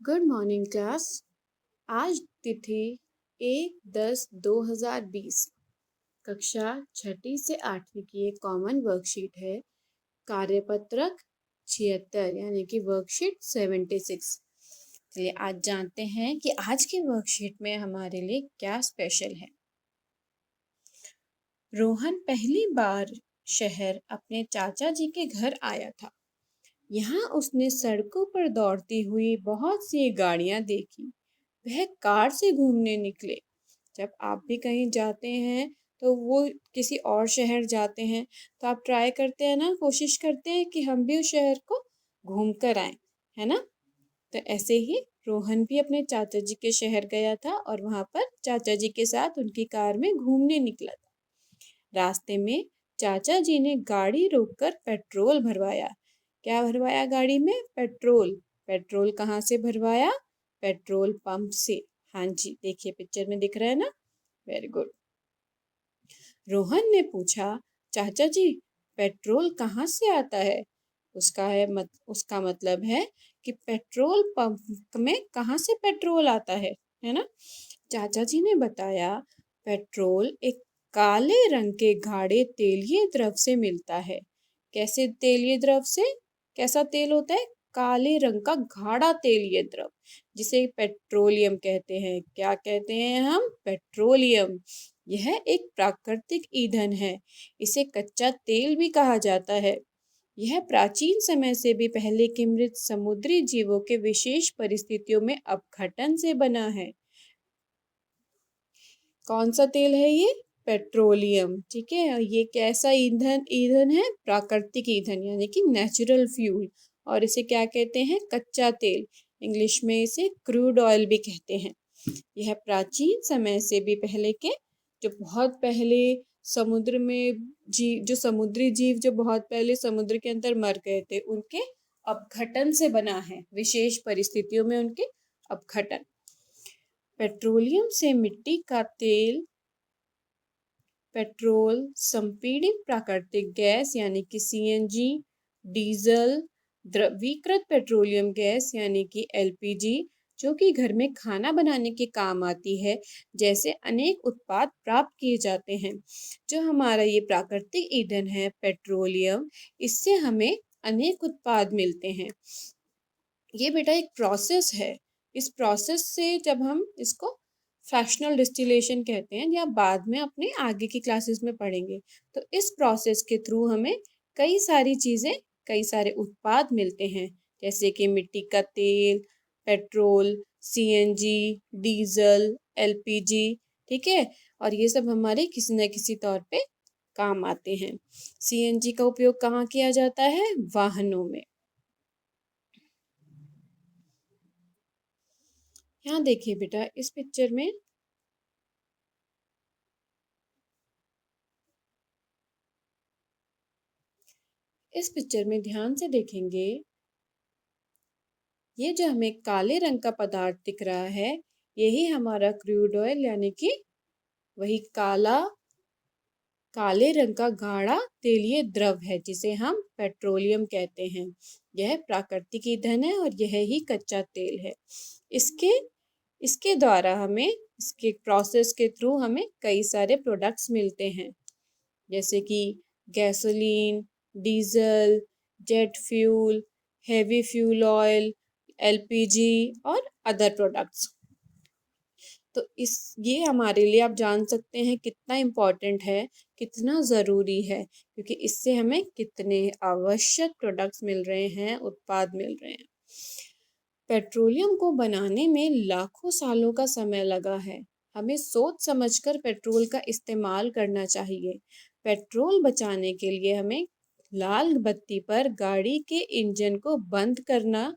Good morning class. आज तिथि 1/10/2020, कक्षा छठी से आठवीं की एक कॉमन वर्कशीट है। कार्यपत्रक 76 यानी कि वर्कशीट 76। चलिए आज जानते हैं कि आज की वर्कशीट में हमारे लिए क्या स्पेशल है। रोहन पहली बार शहर अपने चाचा जी के घर आया था। यहाँ उसने सड़कों पर दौड़ती हुई बहुत सी गाड़ियां देखी। वह कार से घूमने निकले। जब आप भी कहीं जाते हैं तो वो किसी और शहर जाते हैं तो आप ट्राई करते हैं ना, कोशिश करते हैं कि हम भी उस शहर को घूम कर आए, है ना। तो ऐसे ही रोहन भी अपने चाचा जी के शहर गया था और वहां पर चाचा जी के साथ उनकी कार में घूमने निकला था। रास्ते में चाचा जी ने गाड़ी रोककर पेट्रोल भरवाया। क्या भरवाया गाड़ी में? पेट्रोल। पेट्रोल कहाँ से भरवाया? पेट्रोल पंप से। हाँ जी, देखिए पिक्चर में दिख रहा है ना। Very good. रोहन ने पूछा, चाचा जी पेट्रोल कहाँ से आता है? उसका मतलब है कि पेट्रोल पंप में कहाँ से पेट्रोल आता है ना। चाचा जी ने बताया, पेट्रोल एक काले रंग के गाढ़े तेलीय द्रव से मिलता है। कैसे तेलीय द्रव से? कैसा तेल होता है? काले रंग का गाढ़ा तेलीय द्रव, जिसे पेट्रोलियम कहते हैं। क्या कहते हैं हम? पेट्रोलियम। यह एक प्राकृतिक ईंधन है। इसे कच्चा तेल भी कहा जाता है। यह प्राचीन समय से भी पहले के मृत समुद्री जीवों के विशेष परिस्थितियों में अपघटन से बना है। कौन सा तेल है ये? पेट्रोलियम। ठीक है, ये कैसा ईंधन ईंधन है? प्राकृतिक ईंधन यानी कि नेचुरल फ्यूल। और इसे क्या कहते हैं? कच्चा तेल। इंग्लिश में इसे क्रूड ऑयल भी कहते हैं। यह प्राचीन समय से भी पहले के, जो बहुत पहले समुद्र में जो समुद्री जीव जो बहुत पहले समुद्र के अंदर मर गए थे, उनके अपघटन से बना है। विशेष परिस्थितियों में उनके अपघटन। पेट्रोलियम से मिट्टी का तेल, पेट्रोल, संपीड़ित प्राकृतिक गैस यानी कि सीएनजी, डीजल, द्रवीकृत पेट्रोलियम गैस यानी कि एलपीजी, जो कि घर में खाना बनाने के काम आती है, जैसे अनेक उत्पाद प्राप्त किए जाते हैं। जो हमारा ये प्राकृतिक ईंधन है पेट्रोलियम, इससे हमें अनेक उत्पाद मिलते हैं। ये बेटा एक प्रोसेस है। इस प्रोसेस से जब हम इसको फ्रैक्शनल डिस्टिलेशन कहते हैं, या बाद में अपने आगे की क्लासेस में पढ़ेंगे। तो इस प्रोसेस के थ्रू हमें कई सारी चीज़ें, कई सारे उत्पाद मिलते हैं, जैसे कि मिट्टी का तेल, पेट्रोल, सीएनजी, डीजल, एलपीजी। ठीक है, और ये सब हमारे किसी न किसी तौर पे काम आते हैं। सीएनजी का उपयोग कहाँ किया जाता है? वाहनों में। यहाँ देखिए बेटा, इस पिक्चर में ध्यान से देखेंगे, ये जो हमें काले रंग का पदार्थ दिख रहा है, यही हमारा क्रूड ऑयल यानी कि वही काले रंग का गाढ़ा तेलीय द्रव है, जिसे हम पेट्रोलियम कहते हैं। यह प्राकृतिक ईंधन है और यह ही कच्चा तेल है। इसके इसके द्वारा हमें, इसके प्रोसेस के थ्रू हमें कई सारे प्रोडक्ट्स मिलते हैं, जैसे कि gasoline, diesel, jet fuel, heavy fuel oil, LPG और अदर प्रोडक्ट्स। तो ये हमारे लिए आप जान सकते हैं कितना इम्पोर्टेंट है, कितना ज़रूरी है, क्योंकि इससे हमें कितने आवश्यक प्रोडक्ट्स मिल रहे हैं, उत्पाद मिल रहे हैं। पेट्रोलियम को बनाने में लाखों सालों का समय लगा है। हमें सोच समझकर पेट्रोल का इस्तेमाल करना चाहिए। पेट्रोल बचाने के लिए हमें लाल बत्ती पर गाड़ी के इंजन को बंद करना,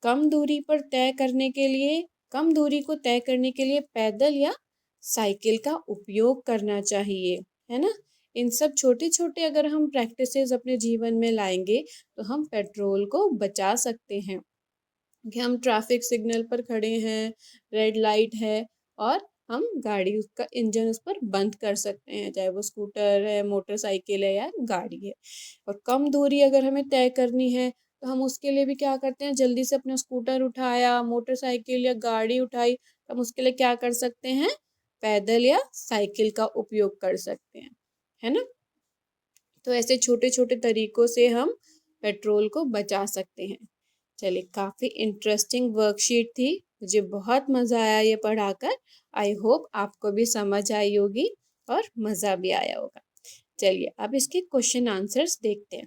कम दूरी पर तय करने के लिए कम दूरी को तय करने के लिए पैदल या साइकिल का उपयोग करना चाहिए, है ना। इन सब छोटे छोटे अगर हम प्रैक्टिसेस अपने जीवन में लाएंगे तो हम पेट्रोल को बचा सकते हैं। कि हम ट्रैफिक सिग्नल पर खड़े हैं, रेड लाइट है, और हम गाड़ी, उसका इंजन उस पर बंद कर सकते हैं, चाहे वो स्कूटर है, मोटरसाइकिल है या गाड़ी है। और कम दूरी अगर हमें तय करनी है तो हम उसके लिए भी क्या करते हैं, जल्दी से अपना स्कूटर उठाया, मोटरसाइकिल या गाड़ी उठाई, तो हम उसके लिए क्या कर सकते हैं, पैदल या साइकिल का उपयोग कर सकते हैं, है ना। तो ऐसे छोटे छोटे तरीकों से हम पेट्रोल को बचा सकते हैं। चलिए, काफ़ी इंटरेस्टिंग वर्कशीट थी, मुझे बहुत मज़ा आया ये पढ़ाकर। आई होप आपको भी समझ आई होगी और मज़ा भी आया होगा। चलिए, अब इसके क्वेश्चन आंसर्स देखते हैं।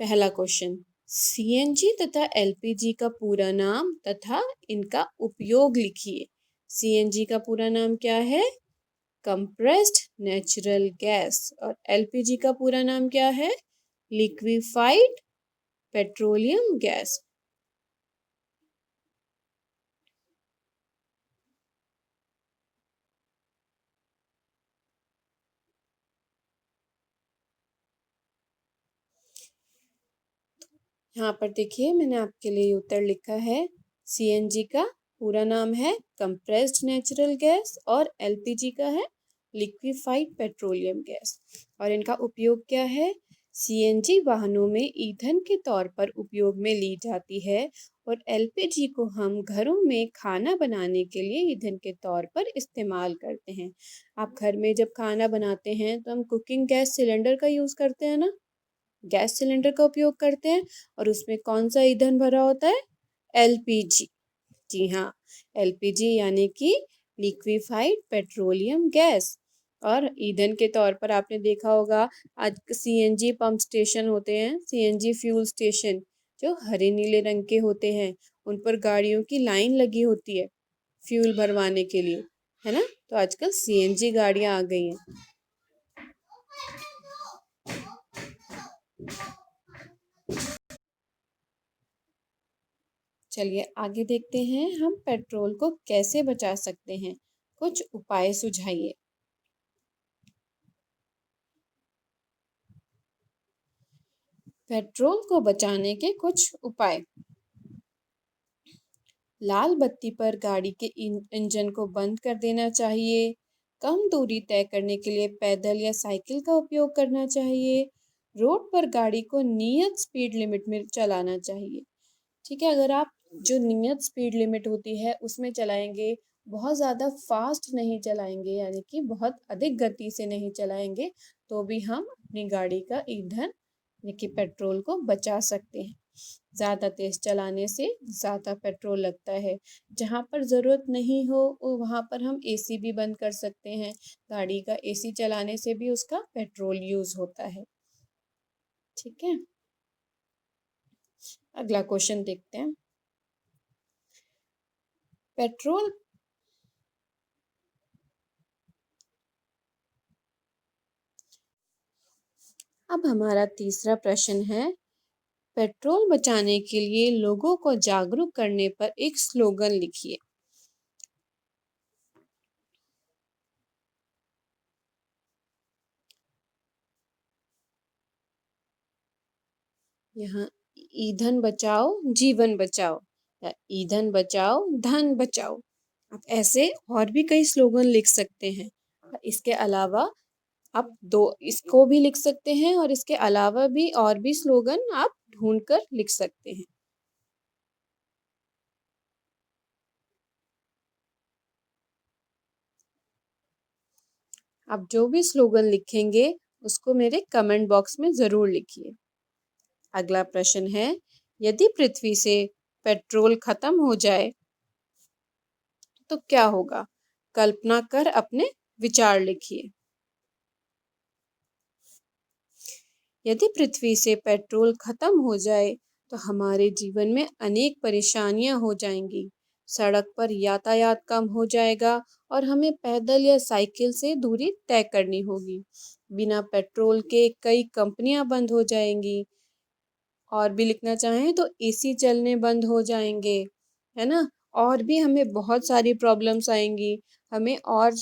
पहला क्वेश्चन, सीएनजी तथा एलपीजी का पूरा नाम तथा इनका उपयोग लिखिए। सीएनजी का पूरा नाम क्या है, कंप्रेस्ड नेचुरल गैस, और एलपीजी का पूरा नाम क्या है, लिक्विफाइड पेट्रोलियम गैस। यहाँ पर देखिए, मैंने आपके लिए उत्तर लिखा है। सीएनजी का पूरा नाम है कंप्रेस्ड नेचुरल गैस और एलपीजी का है लिक्विफाइड पेट्रोलियम गैस। और इनका उपयोग क्या है, सीएनजी वाहनों में ईंधन के तौर पर उपयोग में ली जाती है और एलपीजी को हम घरों में खाना बनाने के लिए ईंधन के तौर पर इस्तेमाल करते हैं। आप घर में जब खाना बनाते हैं तो हम कुकिंग गैस सिलेंडर का यूज़ करते हैं ना, गैस सिलेंडर का उपयोग करते हैं, और उसमें कौन सा ईंधन भरा होता है, एलपीजी। जी हाँ, एलपीजी यानी कि लिक्विफाइड पेट्रोलियम गैस। और ईंधन के तौर पर आपने देखा होगा, आज सीएनजी पंप स्टेशन होते हैं, सीएनजी फ्यूल स्टेशन, जो हरे नीले रंग के होते हैं, उन पर गाड़ियों की लाइन लगी होती है फ्यूल भरवाने के लिए, है ना। तो आजकल सीएनजी गाड़ियां आ गई हैं। चलिए आगे देखते हैं, हम पेट्रोल को कैसे बचा सकते हैं, कुछ उपाय सुझाइए। पेट्रोल को बचाने के कुछ उपाय, लाल बत्ती पर गाड़ी के इंजन को बंद कर देना चाहिए, कम दूरी तय करने के लिए पैदल या साइकिल का उपयोग करना चाहिए, रोड पर गाड़ी को नियत स्पीड लिमिट में चलाना चाहिए। ठीक है, अगर आप जो नियत स्पीड लिमिट होती है उसमें चलाएंगे, बहुत ज़्यादा फास्ट नहीं चलाएंगे, यानी कि बहुत अधिक गति से नहीं चलाएंगे, तो भी हम अपनी गाड़ी का ईंधन यानी कि पेट्रोल को बचा सकते हैं। ज़्यादा तेज़ चलाने से ज़्यादा पेट्रोल लगता है। जहाँ पर ज़रूरत नहीं हो वहाँ पर हम एसी भी बंद कर सकते हैं। गाड़ी का एसी चलाने से भी उसका पेट्रोल यूज़ होता है। ठीक है, अगला क्वेश्चन देखते हैं। पेट्रोल अब हमारा तीसरा प्रश्न है, पेट्रोल बचाने के लिए लोगों को जागरूक करने पर एक स्लोगन लिखिए। यहाँ ईंधन बचाओ जीवन बचाओ, या ईंधन बचाओ धन बचाओ। आप ऐसे और भी कई स्लोगन लिख सकते हैं। इसके अलावा आप दो इसको भी लिख सकते हैं, और इसके अलावा भी और भी स्लोगन आप ढूंढ कर लिख सकते हैं। आप जो भी स्लोगन लिखेंगे उसको मेरे कमेंट बॉक्स में ज़रूर लिखिए। अगला प्रश्न है, यदि पृथ्वी से पेट्रोल खत्म हो जाए तो क्या होगा, कल्पना कर अपने विचार लिखिए। यदि पृथ्वी से पेट्रोल खत्म हो जाए तो हमारे जीवन में अनेक परेशानियां हो जाएंगी। सड़क पर यातायात कम हो जाएगा और हमें पैदल या साइकिल से दूरी तय करनी होगी। बिना पेट्रोल के कई कंपनियां बंद हो जाएंगी। और भी लिखना चाहें तो एसी चलने बंद हो जाएंगे, है ना। और भी हमें बहुत सारी प्रॉब्लम्स आएंगी। हमें और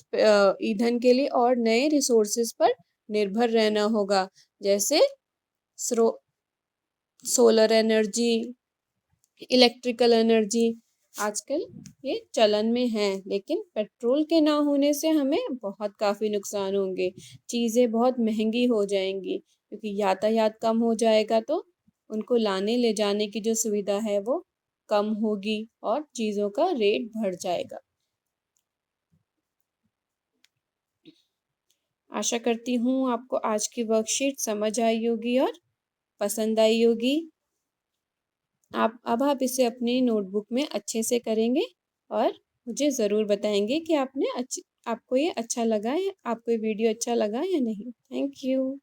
ईंधन के लिए और नए रिसोर्सेज पर निर्भर रहना होगा, जैसे सोलर एनर्जी, इलेक्ट्रिकल एनर्जी, आजकल ये चलन में है, लेकिन पेट्रोल के ना होने से हमें बहुत काफ़ी नुकसान होंगे। चीज़ें बहुत महंगी हो जाएंगी क्योंकि यातायात कम हो जाएगा तो उनको लाने ले जाने की जो सुविधा है वो कम होगी और चीज़ों का रेट बढ़ जाएगा। आशा करती हूँ आपको आज की वर्कशीट समझ आई होगी और पसंद आई होगी। आप इसे अपनी नोटबुक में अच्छे से करेंगे और मुझे ज़रूर बताएंगे कि आपको ये अच्छा लगा है, आपको ये वीडियो अच्छा लगा या नहीं। Thank you.